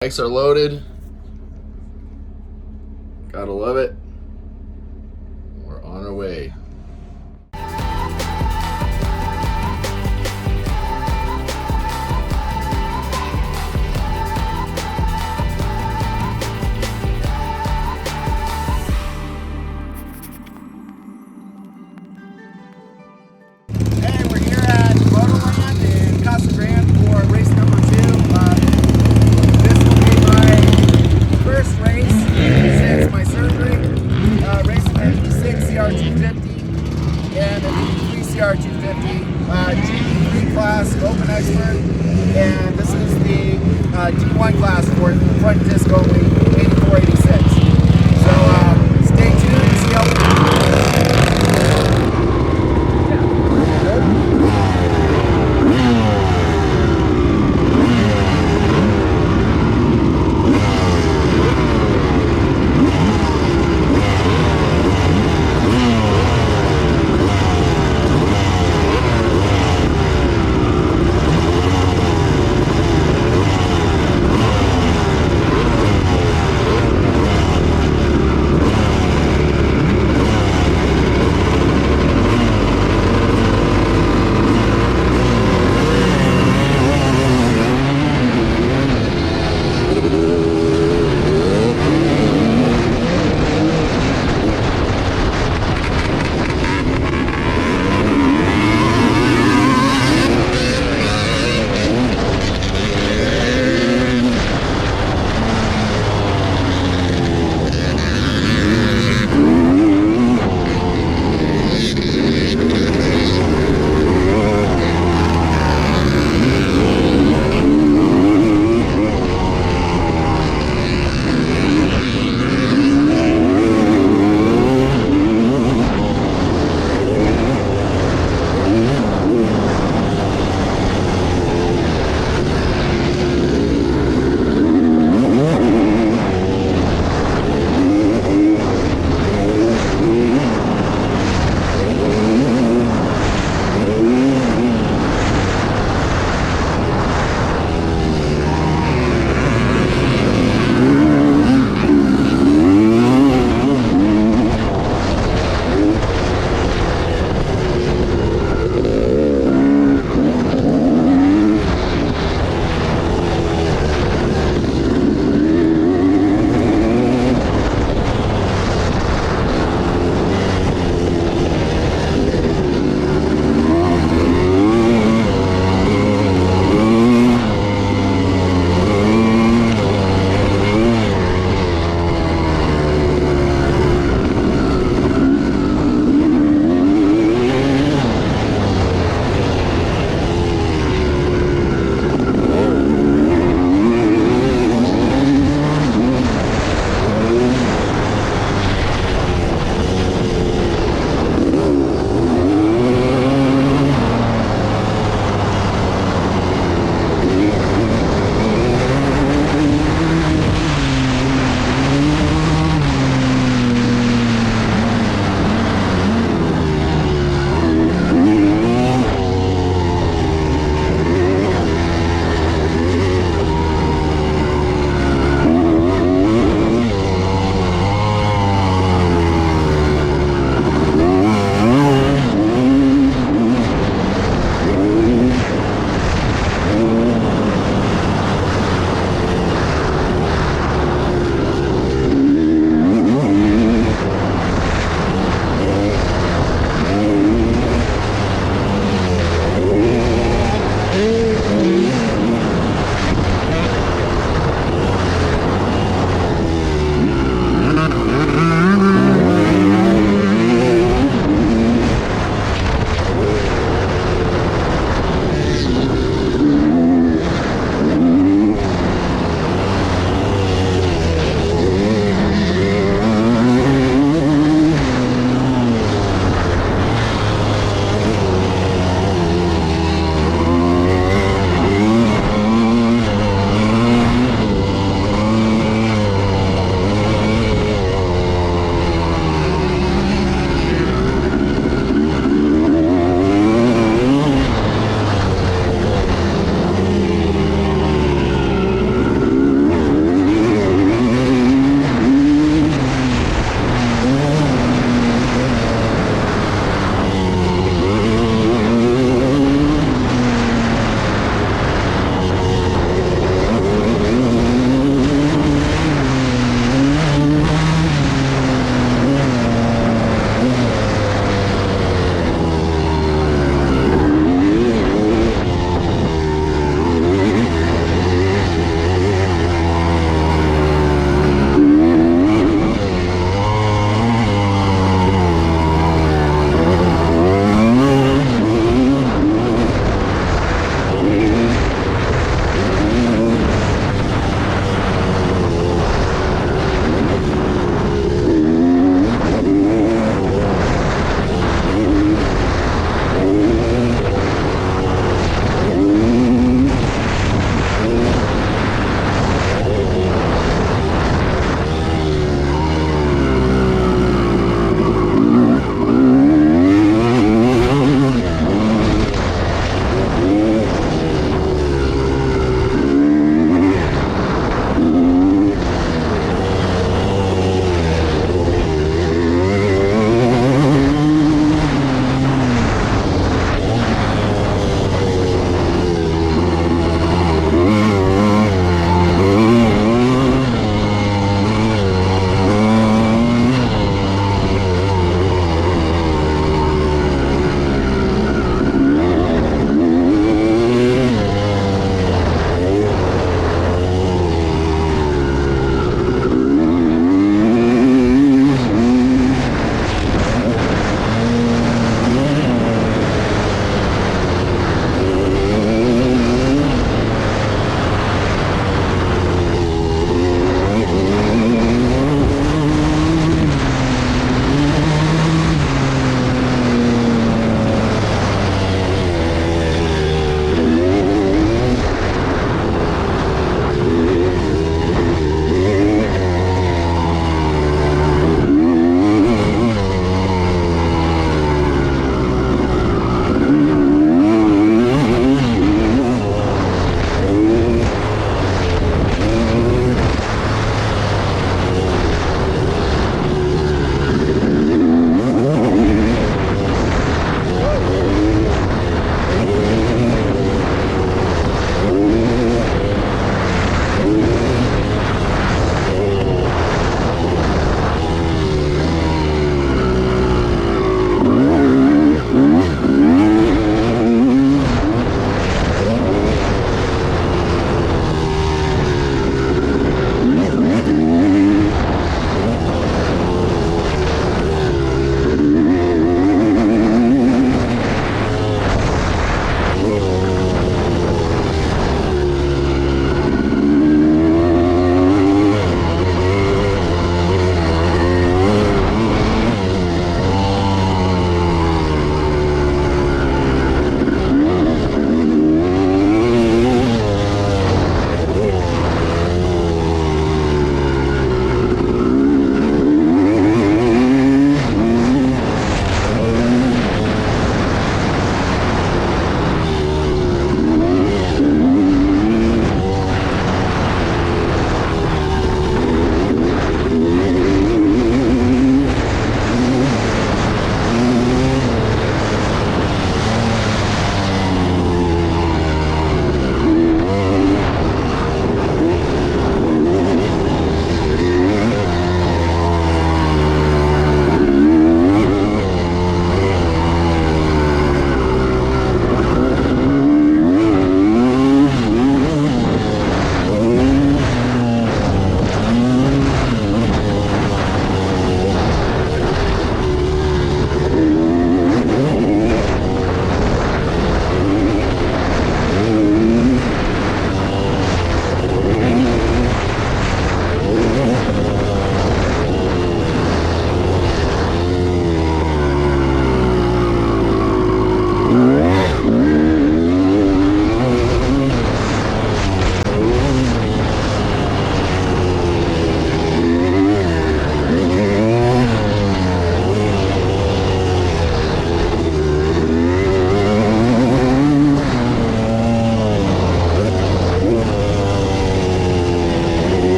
Bikes are loaded. Gotta love it. We're on our way. Hey, we're here at Motoland in Casa Grande for race number 2. This will be my first race since my surgery. Racing an E6 CR250 and an E3 CR250, GP3 class open expert, and this is the G1 class for front disc only 8486. So stay tuned and see how we do.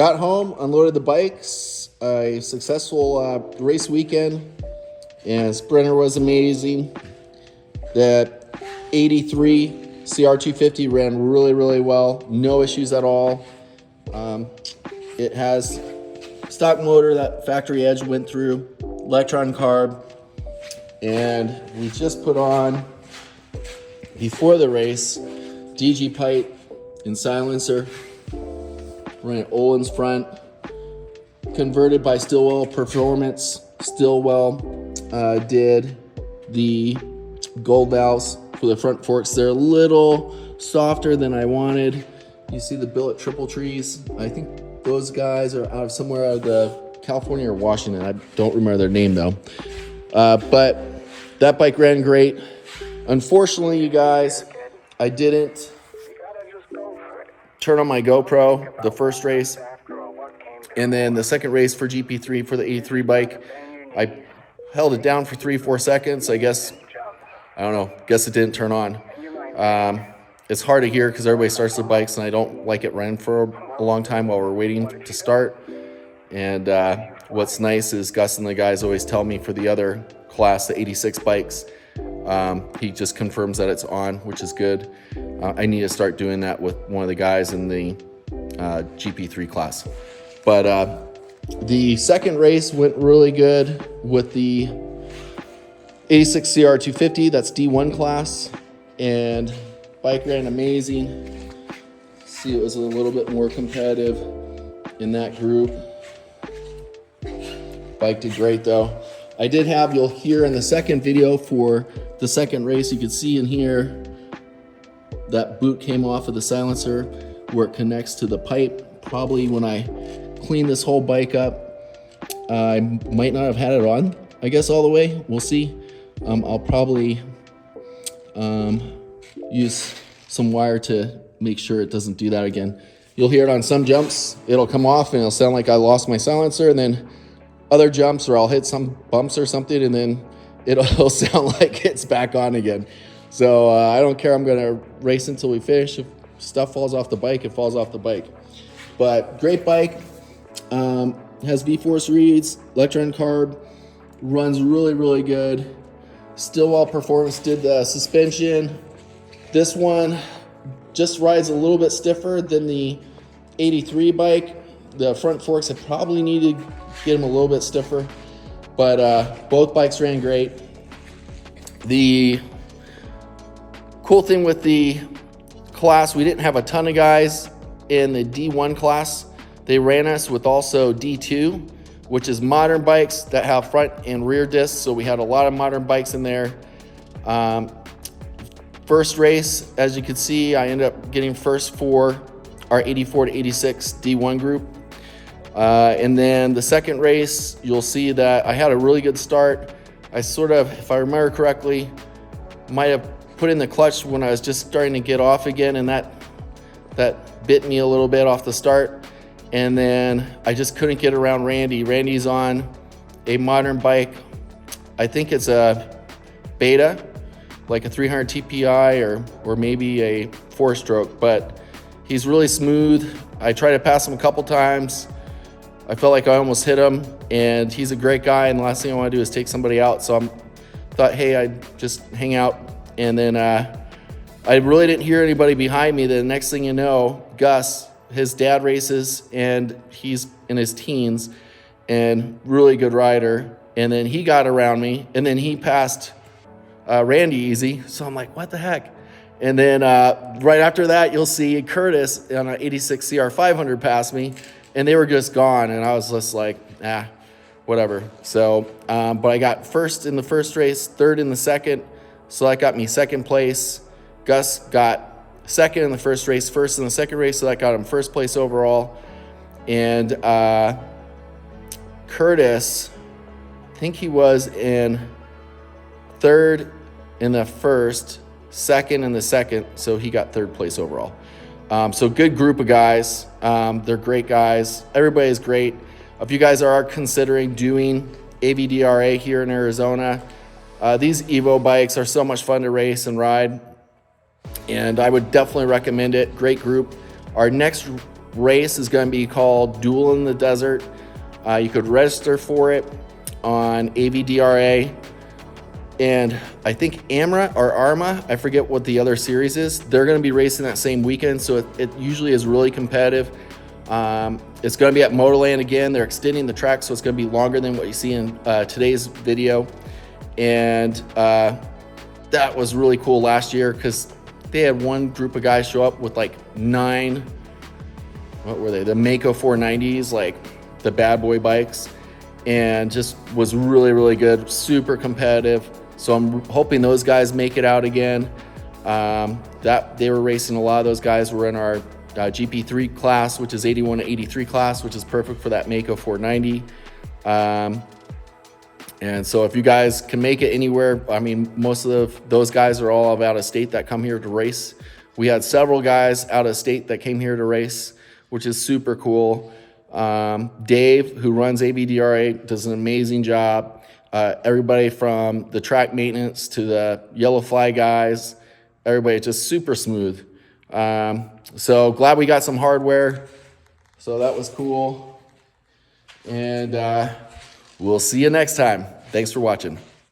got home, unloaded the bikes, a successful race weekend, and Sprinter was amazing. The 83 CR250 ran really, really well. No issues at all. It has stock motor that Factory Edge went through, electron carb, and we just put on, before the race, DG pipe and silencer. Ran Olin's front, converted by Stillwell Performance. Stillwell did the gold valves for the front forks. They're a little softer than I wanted. You see the billet triple trees. I think those guys are out of somewhere out of the California or Washington. I don't remember their name though. But that bike ran great. Unfortunately, you guys, I didn't turn on my GoPro the first race, and then the second race for GP3 for the 83 bike, I held it down for 3-4 seconds. I guess, I don't know, guess it didn't turn on. It's hard to hear because everybody starts their bikes, and I don't like it running for a long time while we're waiting to start. And what's nice is Gus and the guys always tell me for the other class, the 86 bikes, he just confirms that it's on, which is good. I need to start doing that with one of the guys in the GP3 class. But the second race went really good with the 86 CR250, that's D1 class, and bike ran amazing. See, it was a little bit more competitive in that group. Bike did great though. I did have, you'll hear in the second video for the second race, you can see in here that boot came off of the silencer where it connects to the pipe. Probably when I clean this whole bike up, I might not have had it on, I guess, all the way. We'll see. I'll probably use some wire to make sure it doesn't do that again. You'll hear it on some jumps. It'll come off and it'll sound like I lost my silencer, and then other jumps or I'll hit some bumps or something and then it'll sound like it's back on again. So I don't care. I'm gonna race until we finish. If stuff falls off the bike, it falls off the bike. But great bike. Has V-Force reeds, electron carb, runs really, really good. Stillwell Performance did the suspension. This one just rides a little bit stiffer than the 83 bike. The front forks, I probably need to get them a little bit stiffer, but both bikes ran great. The cool thing with the class, we didn't have a ton of guys in the D1 class. They ran us with also D2, which is modern bikes that have front and rear discs. So we had a lot of modern bikes in there. First race, as you can see, I ended up getting first for our 84 to 86 D1 group. And then the second race, you'll see that I had a really good start. I sort of, if I remember correctly, might have put in the clutch when I was just starting to get off again, and that bit me a little bit off the start. And then I just couldn't get around Randy. Randy's on a modern bike. I think it's a Beta, like a 300 TPI or maybe a 4-stroke, but he's really smooth. I tried to pass him a couple times. I felt like I almost hit him, and he's a great guy, and the last thing I want to do is take somebody out. So I thought, hey, I'd just hang out. And then I really didn't hear anybody behind me. The next thing you know, Gus, his dad races, and he's in his teens, and really good rider. And then he got around me, and then he passed Randy easy. So I'm like, what the heck? And then right after that, you'll see Curtis on an 86 CR500 pass me, and they were just gone. And I was just like, whatever. So, but I got first in the first race, third in the second. So that got me second place. Gus got second in the first race, first in the second race. So that got him first place overall. And Curtis, I think he was in third in the first, second in the second. So he got third place overall. So good group of guys. They're great guys. Everybody's great. If you guys are considering doing AVDRA here in Arizona, these Evo bikes are so much fun to race and ride, and I would definitely recommend it. Great group. Our next race is going to be called Duel in the Desert. You could register for it on AVDRA. And I think AMRA or ARMA, I forget what the other series is, they're going to be racing that same weekend, so it usually is really competitive. It's going to be at Motoland again. They're extending the track, so it's going to be longer than what you see in today's video. And that was really cool last year because they had one group of guys show up with like 9, what were they? The Mako 490s, like the bad boy bikes, and just was really, really good, super competitive. So I'm hoping those guys make it out again. That they were racing, a lot of those guys were in our GP3 class, which is 81 to 83 class, which is perfect for that Mako 490. And so if you guys can make it anywhere, I mean, most of those guys are all out of state that come here to race. We had several guys out of state that came here to race, which is super cool. Dave, who runs AVDRA, does an amazing job. Everybody from the track maintenance to the yellow flag guys, everybody just super smooth. So glad we got some hardware. So that was cool. And we'll see you next time. Thanks for watching.